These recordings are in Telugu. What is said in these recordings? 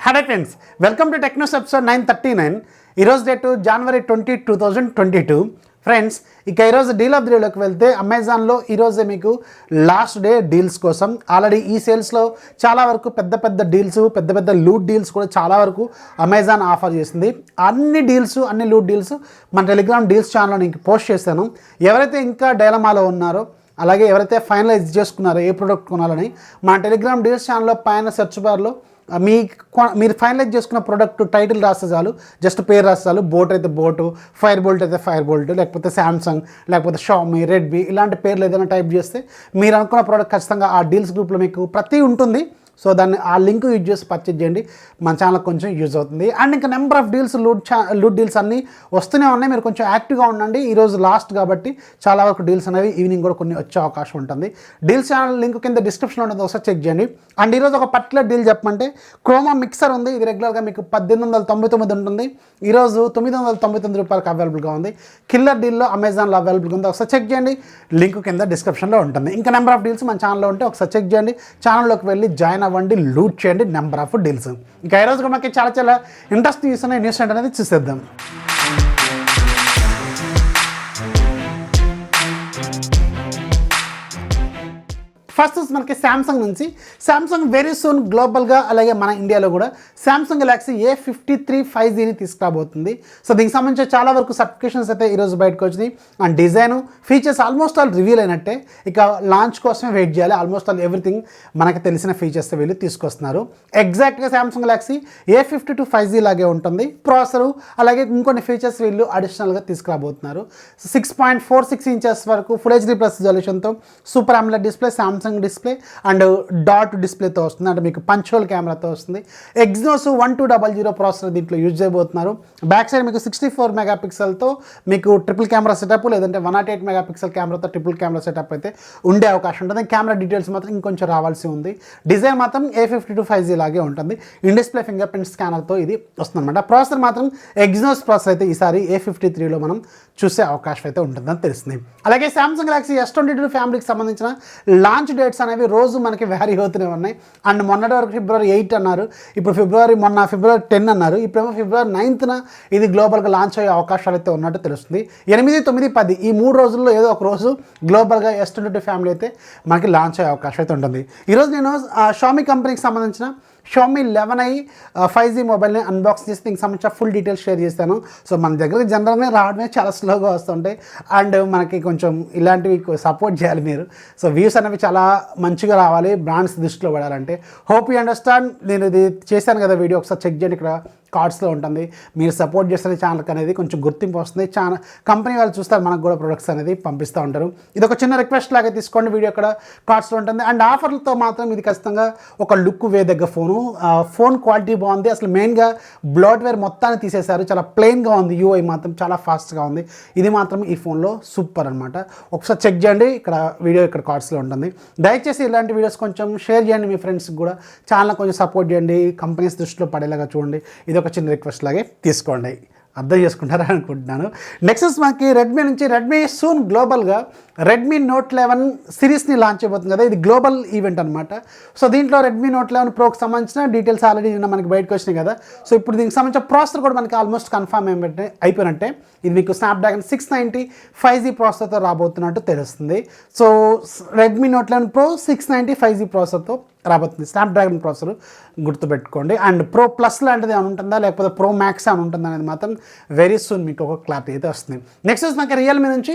Hi friends, welcome to TechNews episode 939. ఈరోజు డేటు January 20, 2022. ఫ్రెండ్స్ ఇక ఈరోజు డీల్ ఆఫ్ ది డేలోకి వెళ్తే అమెజాన్లో ఈరోజే మీకు లాస్ట్ డే డీల్స్ కోసం ఆల్రెడీ ఈ సేల్స్లో చాలా వరకు పెద్ద డీల్స్ పెద్ద లూట్ డీల్స్ కూడా చాలా వరకు అమెజాన్ ఆఫర్ చేసింది. అన్ని లూట్ డీల్స్ మన టెలిగ్రామ్ డీల్స్ ఛానల్లో నేను పోస్ట్ చేశాను. ఎవరైతే ఇంకా డైలమాలో ఉన్నారో అలాగే ఎవరైతే ఫైనలైజ్ చేసుకున్నారో ఏ ప్రోడక్ట్ కొనాలని మన టెలిగ్రామ్ డీల్స్ ఛానల్లో పైన సెర్చ్ బార్లో మీరు ఫైనలైజ్ చేసుకున్న ప్రోడక్ట్ టైటిల్ రాస్తే చాలు, జస్ట్ పేరు రాస్తే చాలు. బోట్ అయితే బోటు, ఫైర్ బోల్ట్ అయితే ఫైర్ బోల్ట్, లేకపోతే శాంసంగ్, లేకపోతే షామీ, రెడ్మీ ఇలాంటి పేర్లు ఏదైనా టైప్ చేస్తే మీరు అనుకున్న ప్రోడక్ట్ ఖచ్చితంగా ఆ డీల్స్ గ్రూప్లో మీకు ప్రతి ఉంటుంది. సో దాన్ని ఆ లింక్ యూజ్ చేసి పర్చేజ్ చేయండి, మన ఛానల్కి కొంచెం యూజ్ అవుతుంది. అండ్ ఇంకా number of deals loot deals అన్నీ వస్తూనే ఉన్నాయి. మీరు కొంచెం యాక్టివ్గా ఉండండి. ఈరోజు లాస్ట్ కాబట్టి చాలా వరకు డీల్స్ అనేవి ఈవినింగ్ కూడా కొన్ని వచ్చే అవకాశం ఉంటుంది. డీల్స్ ఛానల్ లింక్ కింద డిస్క్రిప్షన్లో ఉంటుంది, ఒకసారి చెక్ చేయండి. అండ్ ఈరోజు ఒక పర్టికులర్ డీల్ చెప్పమంటే క్రోమా మిక్సర్ ఉంది. ఇది రెగ్యులర్గా మీకు 1899 ఉంటుంది, ఈరోజు 999 రూపాయలకు అవైలబుల్గా ఉంది. కిల్లర్ డీల్లో అమెజాన్లో అవైలబుల్గా ఉంది, ఒకసారి చెక్ చేయండి. లింక్ కింద డిస్క్రిప్షన్లో ఉంటుంది. ఇంకా నెంబర్ ఆఫ్ డీల్స్ మన ఛానల్లో ఉంటే ఒకసారి చెక్ చేయండి. ఛానల్లోకి వెళ్ళి జాయిన్ అవ్వండి, లూట్ చేయండి. Number of deals. ఇంకా ఈరోజు మనకి చాలా ఇంట్రెస్టింగ్ న్యూస్ అనేది చూసేద్దాం. ఫస్ట్ మనకి శాంసంగ్ నుంచి శాంసంగ్ వెరీ సూన్ గ్లోబల్గా అలాగే మన ఇండియాలో కూడా శాంసంగ్ గెలాక్సీ A53 5Gని తీసుకురాబోతుంది. సో దీనికి సంబంధించి చాలా వరకు సర్టిఫికేషన్స్ అయితే ఈరోజు బయటకు వచ్చింది. And design features almost all reveal అయినట్టే, ఇక లాంచ్ కోసమే వెయిట్ చేయాలి. ఆల్మోస్ట్ ఆల్ ఎవ్రీథింగ్ మనకి తెలిసిన ఫీచర్స్ వీళ్ళు తీసుకొస్తున్నారు. ఎగ్జాక్ట్గా శాంసంగ్ గెలాక్సీ A52 5G లాగే ఉంటుంది. ప్రాసెసరు అలాగే ఇంకొన్ని ఫీచర్స్ వీళ్ళు అడిషనల్గా తీసుకురాబోతున్నారు. 6.46 ఇంచెస్ వరకు ఫుల్ HD+ రిజల్యూషన్తో super AMOLED display, Samsung display and dot డిస్ప్లేతో వస్తుంది. అంటే మీకు పంచోల్ కెమెరాతో వస్తుంది. ఎగ్జినోస్ 1200 ప్రాసెసర్ దీంట్లో యూజ్ చేయబోతున్నారు. బ్యాక్ సైడ్ మీకు 64 మెగాపిక్సెల్తో మీకు ట్రిపుల్ కెమెరా సెటప్, లేదంటే 108 మెగాపిక్సెల్ కెమెరాతో ట్రిపుల్ కెమెరా సెటప్ అయితే ఉండే అవకాశం ఉంటుంది. కెమెరా డీటెయిల్స్ మాత్రం ఇంకొంచెం రావాల్సి ఉంది. డిజైన్ మాత్రం A52 5G లాగే ఉంటుంది. ఇన్ డిస్ప్లే ఫింగర్ ప్రింట్ స్కానర్తో ఇది వస్తుందన్నమాట. ప్రాసెసర్ మాత్రం ఎగ్జినోస్ ప్రాసెసర్ అయితే ఈసారి A53లో మనం చూసే అవకాశం అయితే ఉంటుందని తెలుస్తుంది. అలాగే శాంసంగ్ గెలాక్సీ S22 ఫ్యామిలీకి సంబంధించిన లాంచ్ డేట్స్ అనేవి రోజు మనకి వ్యారీ అవుతూనే ఉన్నాయి. అండ్ మొన్నటి వరకు February 8 అన్నారు, ఇప్పుడు February 10 అన్నారు, ఇప్పుడేమో February 9న ఇది గ్లోబల్గా లాంచ్ అయ్యే అవకాశాలు అయితే ఉన్నట్టు తెలుస్తుంది. 8, 9, 10 ఈ 3 రోజుల్లో ఏదో ఒక రోజు గ్లోబల్గా S22 ఫ్యామిలీ అయితే మనకి లాంచ్ అయ్యే అవకాశం అయితే ఉంటుంది. ఈరోజు నేను షామీ కంపెనీకి సంబంధించిన షామీ 11i 5G మొబైల్ని అన్బాక్స్ చేసి దీనికి సంబంధించిన ఫుల్ డీటెయిల్స్ షేర్ చేస్తాను. సో మన దగ్గరికి జనరల్గా రావడమే చాలా స్లోగా వస్తుంటాయి. అండ్ మనకి కొంచెం ఇలాంటివి సపోర్ట్ చేయాలి మీరు. సో వ్యూస్ అనేవి చాలా మంచిగా రావాలి బ్రాండ్స్ దృష్టిలో పడాలంటే. Hope you understand. నేను ఇది చేశాను కదా వీడియో, ఒకసారి చెక్ చేయండి, ఇక్కడ కార్డ్స్లో ఉంటుంది. మీరు సపోర్ట్ చేస్తున్న ఛానల్కి అనేది కొంచెం గుర్తింపు వస్తుంది. కంపెనీ వాళ్ళు చూస్తారు, మనకు కూడా ప్రొడక్ట్స్ అనేది పంపిస్తూ ఉంటారు. ఇది ఒక చిన్న రిక్వెస్ట్ లాగా తీసుకోండి. వీడియో ఇక్కడ కార్డ్స్లో ఉంటుంది. అండ్ ఆఫర్లతో మాత్రం ఇది ఖచ్చితంగా ఒక లుక్ వేదగ్గ ఫోన్ క్వాలిటీ బాగుంది. అసలు మెయిన్గా బ్లోట్వేర్ మొత్తాన్ని తీసేశారు. చాలా ప్లెయిన్గా ఉంది. UI మాత్రం చాలా ఫాస్ట్గా ఉంది. ఇది మాత్రం ఈ ఫోన్లో సూపర్ అనమాట. ఒకసారి చెక్ చేయండి, ఇక్కడ వీడియో ఇక్కడ కార్డ్స్లో ఉంటుంది. దయచేసి ఇలాంటి వీడియోస్ కొంచెం షేర్ చేయండి మీ ఫ్రెండ్స్కి కూడా. ఛానల్ కొంచెం సపోర్ట్ చేయండి, కంపెనీస్ దృష్టిలో పడేలాగా చూడండి. ఇది ఒక చిన్న రిక్వెస్ట్ లాగే తీసుకోండి, అర్థం చేసుకుంటారని అనుకుంటున్నాను. నెక్స్ట్ మనకి రెడ్మీ సూన్ గ్లోబల్గా రెడ్మీ నోట్ 11 సిరీస్ని లాంచ్ అయిపోతుంది కదా. ఇది గ్లోబల్ ఈవెంట్ అనమాట. సో దీంట్లో రెడ్మీ నోట్ 11 ప్రోకి సంబంధించిన డీటెయిల్స్ ఆల్రెడీ నిన్న మనకి బయటకు వచ్చినాయి కదా. సో ఇప్పుడు దీనికి సంబంధించిన ప్రాసెసర్ కూడా మనకి ఆల్మోస్ట్ కన్ఫర్మ్ అయిపోయినట్టే. ఇది మీకు స్నాప్డ్రాగన్ 690 5G ప్రాసెసర్తో రాబోతున్నట్టు తెలుస్తుంది. So Redmi note 11 Pro 690 5G ప్రాసెసర్తో రాబోతుంది. స్నాప్డ్రాగన్ ప్రాసెసర్ గుర్తుపెట్టుకోండి. అండ్ Pro Plus లాంటిది ఏమైనా ఉంటుందా, లేకపోతే Pro Max ఏమైనా ఉంటుందా అనేది మాత్రం వెరీ సూన్ మీకు ఒక క్లారిటీ అయితే వస్తుంది. నెక్స్ట్ మనకి రియల్మీ నుంచి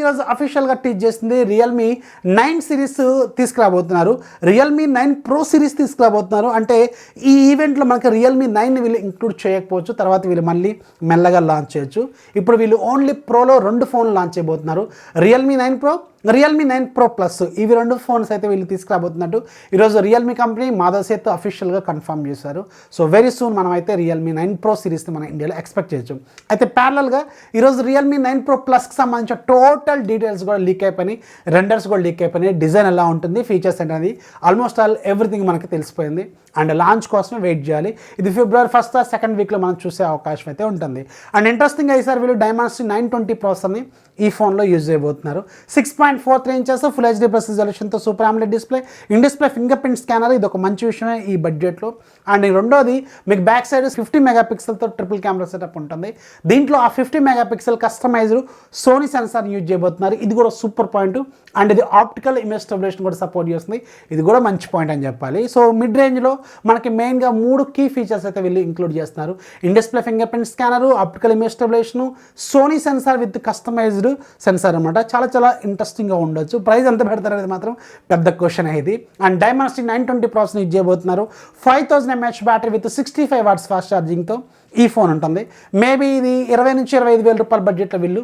ఈరోజు అఫీషియల్గా టీచ్ చేస్తుంది. Realme 9 సిరీస్ తీసుకురాబోతున్నారు. Realme 9 Pro సిరీస్ తీసుకురాబోతున్నారు. అంటే ఈ ఈవెంట్లో మనకి Realme 9ని వీళ్ళు ఇంక్లూడ్ చేయకపోవచ్చు, తర్వాత వీళ్ళు మళ్ళీ మెల్లగా లాంచ్ చేయొచ్చు. ఇప్పుడు వీళ్ళు ఓన్లీ ప్రోలో 2 ఫోన్లు లాంచ్ చేయబోతున్నారు. Realme 9 Pro, Realme 9 Pro Plus ఇవి 2 ఫోన్స్ అయితే వీళ్ళు తీసుకురాబోతున్నట్టు ఈరోజు Realme కంపెనీ మాధవసేత్ అఫీషియల్గా కన్ఫర్మ్ చేశారు. సో వెరీ సూన్ మనం అయితే Realme 9 Pro సిరీస్ని మన ఇండియాలో ఎక్స్పెక్ట్ చేయొచ్చు. అయితే ప్యారలల్గా ఈరోజు Realme 9 Pro Plusకి సంబంధించిన టోటల్ డీటెయిల్స్ కూడా లీక్ అయిపోయినాయి, రెండర్స్ కూడా లీక్ అయిపోయినాయి. డిజైన్ ఎలా ఉంటుంది, ఫీచర్స్ అనేది ఆల్మోస్ట్ ఆల్ ఎవ్రీథింగ్ మనకి తెలిసిపోయింది. అండ్ లాంచ్ కోసమే వెయిట్ చేయాలి. ఇది February 1st or 2nd వీక్లో మనం చూసే అవకాశం అయితే ఉంటుంది. అండ్ ఇంట్రెస్టింగ్గా ఈసారి వీళ్ళు Dimensity 920 ప్రాసెసర్ని ఈ ఫోన్లో యూజ్ చేయబోతున్నారు. 6.43 ఇంచెస్ ఫుల్ హెచ్డీ ప్లస్ రిజల్యూషన్తో super AMOLED display, in display fingerprint scanner, ఇది ఒక మంచి విషయమే ఈ బడ్జెట్లో. అండ్ రెండోది మీకు బ్యాక్ సైడ్ 50 మెగాపిక్సెల్తో ట్రిపుల్ కెమెరా సెటప్ ఉంటుంది. దీంట్లో ఆ 50 megapixel customized Sony sensor use చేయబోతున్నారు. ఇది కూడా సూపర్ పాయింట్. అండ్ ఇది ఆప్టికల్ ఇమేజ్ స్టెబిలైజేషన్ కూడా సపోర్ట్ చేస్తుంది. ఇది కూడా మంచి పాయింట్ అని చెప్పాలి. సో మిడ్ రేంజ్లో మనకి మెయిన్గా 3 కీ ఫీచర్స్ అయితే వీళ్ళు ఇంక్లూడ్ చేస్తున్నారు. In display fingerprint scanner, optical image stabilisation, Sony sensor with customised sensor అనమాట. చాలా ఇంట్రెస్టింగ్గా ఉండొచ్చు. ప్రైస్ ఎంత పెడతారు అనేది మాత్రం పెద్ద క్వశ్చన్ ఇది. అండ్ డైమెన్సిటీ 920 ప్రాసెసర్ యూజ్ చేయబోతున్నారు. 5000 mAh battery with 65 watts fast ఛార్జింగ్తో ఈ ఫోన్ ఉంటుంది. మేబీ ఇది 20 నుంచి 25,000 రూపాయల బడ్జెట్లో వీళ్ళు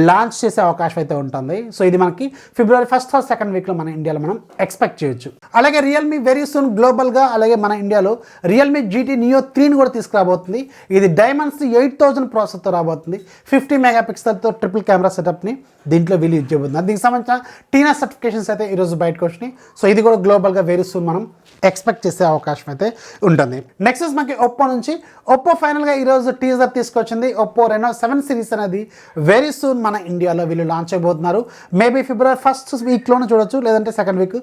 లాంచ్ చేసే అవకాశం అయితే ఉంటుంది. సో ఇది మనకి ఫిబ్రవరి 1st or 2nd వీక్లో మన ఇండియాలో మనం ఎక్స్పెక్ట్ చేయొచ్చు. అలాగే రియల్మీ వెరీ సూన్ గ్లోబల్గా అలాగే మన ఇండియాలో రియల్మీ GT Neo 3ని కూడా తీసుకురాబోతుంది. ఇది డైమెన్సిటీ 8000 ప్రాసెసర్తో రాబోతుంది. 50 మెగాపిక్సెల్తో ట్రిపుల్ కెమెరా సెటప్ని దీంట్లో వీళ్ళు యూజ్ చేయబోతున్నారు. దీనికి సంబంధించిన టీనా సర్టిఫికేషన్స్ అయితే ఈరోజు బయటకు వచ్చినాయి. సో ఇది కూడా గ్లోబల్గా వెరీ సూన్ మనం ఎక్స్పెక్ట్ చేసే అవకాశం అయితే ఉంటుంది. నెక్స్ట్ మనకి ఒప్పో నుంచి ఒప్పో ఫైనల్గా ఈరోజు టీజర్ తీసుకొచ్చింది. ఒప్పో రెనో 7 సిరీస్ అనేది వెరీ సూన్ మన ఇండియాలో వీళ్ళు లాంచ్ అయిపోతున్నారు. మేబీ ఫిబ్రవరి 1st వీక్లోనే చూడొచ్చు, లేదంటే 2nd వీక్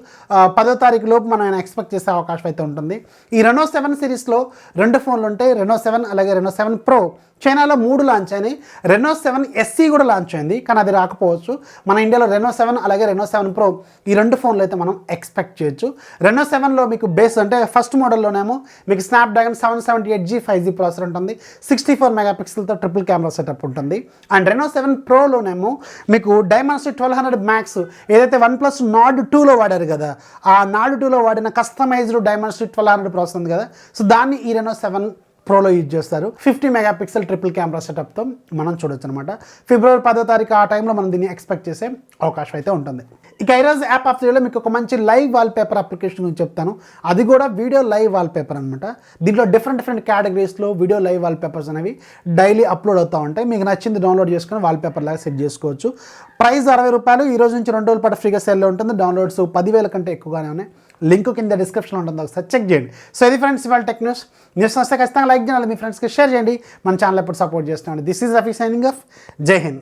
10వ తారీఖు లోపు మనం ఎక్స్పెక్ట్ చేసే అవకాశం అయితే ఉంటుంది. ఈ రెనో 7 సిరీస్లో 2 ఫోన్లు ఉంటాయి. రెనో 7 అలాగే రెనో 7 Pro. చైనాలో 3 లాంచ్ అయినాయి. రెనో 7 SE కూడా లాంచ్ అయింది, కానీ అది రాకపోవచ్చు. మన ఇండియాలో రెనో 7 అలాగే రెనో 7 Pro ఈ 2 ఫోన్లు అయితే మనం ఎక్స్పెక్ట్ చేయొచ్చు. రెనో 7లో మీకు బేస్ అంటే ఫస్ట్ మోడల్లోనేమో మీకు స్నాప్డ్రాగన్ 778G 5G ప్రాసెసర్ ఉంటుంది. 64 మెగాపిక్సెల్తో ట్రిపుల్ కెమెరా సెటప్ ఉంటుంది. అండ్ రెనో 7 Proలోనేమో మీకు డైమెన్సిటీ 1200 మ్యాక్స్ ఏదైతే OnePlus Nord 2లో వాడారు కదా, ఆ Nord 2లో వాడిన కస్టమైజ్డ్ డైమెన్సిటీ 1200 ప్రాసెసర్ ఉంది కదా, సో దాన్ని ఈ రెనో 7 Proలో యూజ్ చేస్తారు. 50 మెగాపిక్సెల్ ట్రిపుల్ కెమెరా సెటప్తో మనం చూడొచ్చు అనమాట. ఫిబ్రవరి 10వ తారీఖు ఆ టైంలో మనం దీన్ని ఎక్స్పెక్ట్ చేసే అవకాశం అయితే ఉంటుంది. ఇక ఈరోజు యాప్ ఆఫ్ ది డేలో మీకు ఒక మంచి లైవ్ వాల్పేపర్ అప్లికేషన్ గురించి చెప్తాను. అది కూడా వీడియో లైవ్ వాల్పేపర్ అనమాట. దీంట్లో డిఫరెంట్ కేటగిరీస్లో వీడియో లైవ్ వాల్పేపర్స్ అనేవి డైలీ అప్లోడ్ అవుతూ ఉంటాయి. మీకు నచ్చింది డౌన్లోడ్ చేసుకుని వాల్పేపర్ లాగా సెట్ చేసుకోవచ్చు. ప్రైస్ 60 రూపాయలు. ఈ రోజు నుంచి 2 రోజుల పాటు ఫ్రీగా సేల్లో ఉంటుంది. డౌన్లోడ్స్ 10,000 కంటే ఎక్కువగానే ఉన్నాయి. లింక్ కింద డిస్క్రిప్షన్లో ఉంటుంది, ఒకసారి చెక్ చేయండి. సో ఇది ఫ్రెండ్స్ ఇవాళ టెక్ న్యూస్ వస్తే ఖచ్చితంగా లైక్ చేయాలి, మీ ఫ్రెండ్స్కి షేర్ చేయండి. మన ఛానల్ ఎప్పుడు సపోర్ట్ చేస్తున్నాను. This is Rafi signing off. జై హింద్.